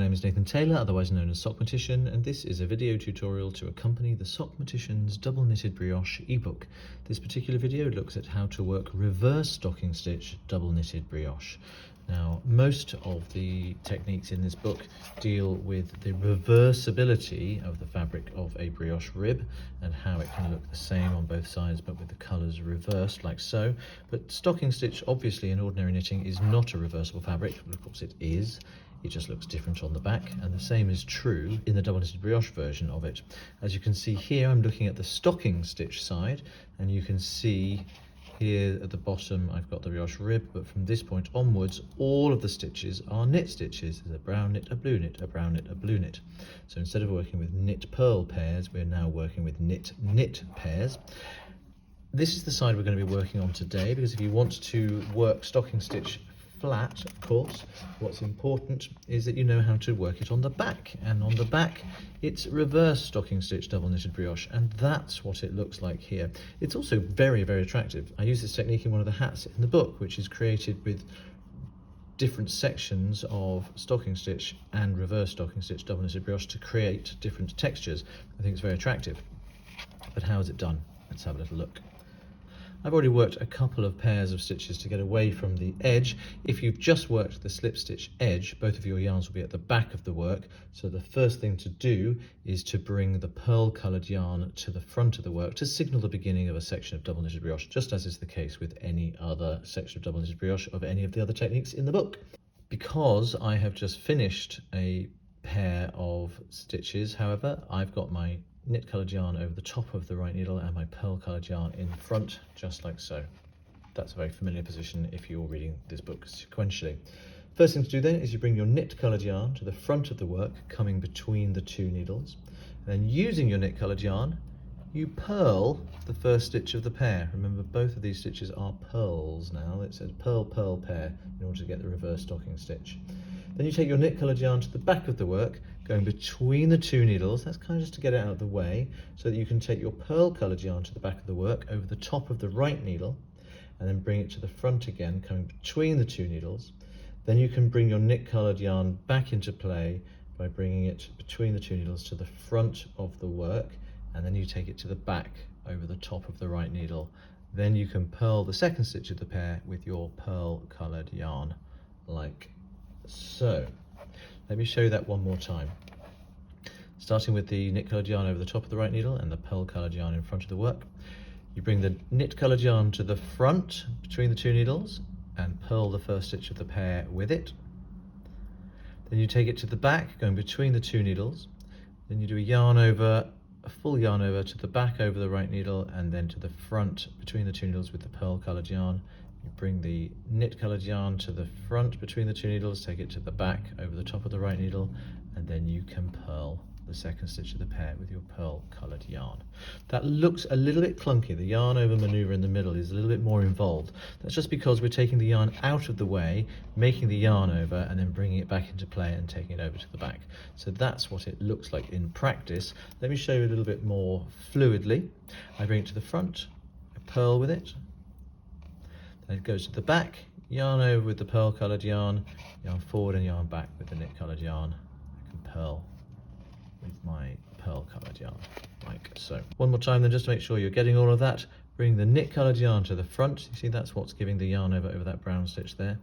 name is Nathan Taylor, otherwise known as Sockmatician, and this is a video tutorial to accompany the Sockmatician's Double Knitted Brioche ebook. This particular video looks at how to work reverse stocking stitch double knitted brioche. Now, most of the techniques in this book deal with the reversibility of the fabric of a brioche rib and how it can look the same on both sides but with the colours reversed like so. But stocking stitch, obviously in ordinary knitting, is not a reversible fabric, but of course it is. It just looks different on the back, and the same is true in the double knitted brioche version of it. As you can see here, I'm looking at the stocking stitch side, and you can see here at the bottom I've got the brioche rib, but from this point onwards all of the stitches are knit stitches. There's a brown knit, a blue knit, a brown knit, a blue knit. So instead of working with knit purl pairs, we're now working with knit knit pairs. This is the side we're going to be working on today, because if you want to work stocking stitch flat, of course, what's important is that you know how to work it on the back, and on the back it's reverse stocking stitch double knitted brioche, and that's what it looks like here. It's also very, very attractive. I use this technique in one of the hats in the book, which is created with different sections of stocking stitch and reverse stocking stitch double knitted brioche to create different textures. I think it's very attractive. But how is it done? Let's have a little look. I've already worked a couple of pairs of stitches to get away from the edge. If you've just worked the slip stitch edge, both of your yarns will be at the back of the work. So the first thing to do is to bring the pearl coloured yarn to the front of the work to signal the beginning of a section of double knitted brioche, just as is the case with any other section of double knitted brioche of any of the other techniques in the book. Because I have just finished a pair of stitches, however, I've got my knit coloured yarn over the top of the right needle and my pearl coloured yarn in front, just like so. That's a very familiar position if you're reading this book sequentially. First thing to do then is you bring your knit coloured yarn to the front of the work, coming between the two needles. And then using your knit coloured yarn, you purl the first stitch of the pair. Remember, both of these stitches are purls now. It says purl, purl, pair in order to get the reverse stocking stitch. Then you take your knit coloured yarn to the back of the work, going between the two needles. That's kind of just to get it out of the way, so that you can take your pearl coloured yarn to the back of the work over the top of the right needle, and then bring it to the front again, coming between the two needles. Then you can bring your knit coloured yarn back into play by bringing it between the two needles to the front of the work, and then you take it to the back over the top of the right needle. Then you can purl the second stitch of the pair with your pearl coloured yarn, like so. Let me show you that one more time. Starting with the knit coloured yarn over the top of the right needle and the pearl coloured yarn in front of the work. You bring the knit coloured yarn to the front between the two needles and purl the first stitch of the pair with it. Then you take it to the back, going between the two needles. Then you do a full yarn over to the back over the right needle, and then to the front between the two needles with the pearl coloured yarn. You bring the knit coloured yarn to the front between the two needles, take it to the back over the top of the right needle, and then you can purl the second stitch of the pair with your pearl coloured yarn. That looks a little bit clunky. The yarn over manoeuvre in the middle is a little bit more involved. That's just because we're taking the yarn out of the way, making the yarn over, and then bringing it back into play and taking it over to the back. So that's what it looks like in practice. Let me show you a little bit more fluidly. I bring it to the front, I purl with it, then it goes to the back, yarn over with the pearl coloured yarn forward and yarn back with the knit coloured yarn. I can purl with my pearl coloured yarn, like so. One more time then, just to make sure you're getting all of that. Bring the knit coloured yarn to the front. You see, that's what's giving the yarn over that brown stitch there.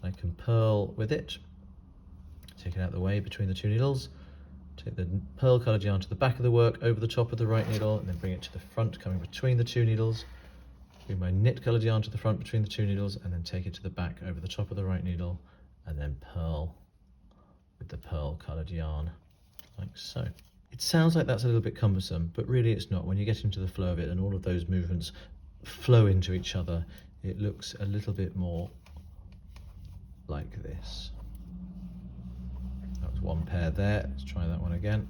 I can purl with it, take it out of the way between the two needles, take the pearl coloured yarn to the back of the work over the top of the right needle, and then bring it to the front, coming between the two needles. Bring my knit coloured yarn to the front between the two needles, and then take it to the back over the top of the right needle, and then purl with the pearl coloured yarn, like so. It sounds like that's a little bit cumbersome, but really it's not. When you get into the flow of it and all of those movements flow into each other, it looks a little bit more like this. That was one pair there. Let's try that one again.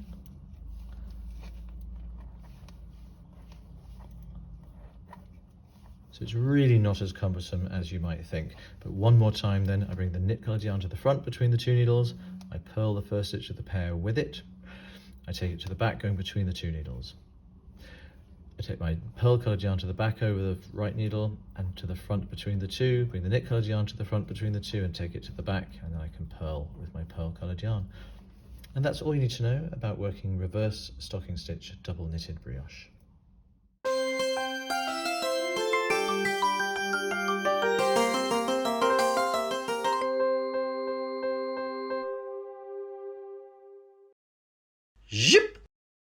So it's really not as cumbersome as you might think. But one more time then, I bring the knit coloured yarn to the front between the two needles, I purl the first stitch of the pair with it, I take it to the back going between the two needles. I take my pearl coloured yarn to the back over the right needle and to the front between the two, bring the knit coloured yarn to the front between the two and take it to the back, and then I can purl with my pearl coloured yarn. And that's all you need to know about working reverse stocking stitch double knitted brioche. Zip!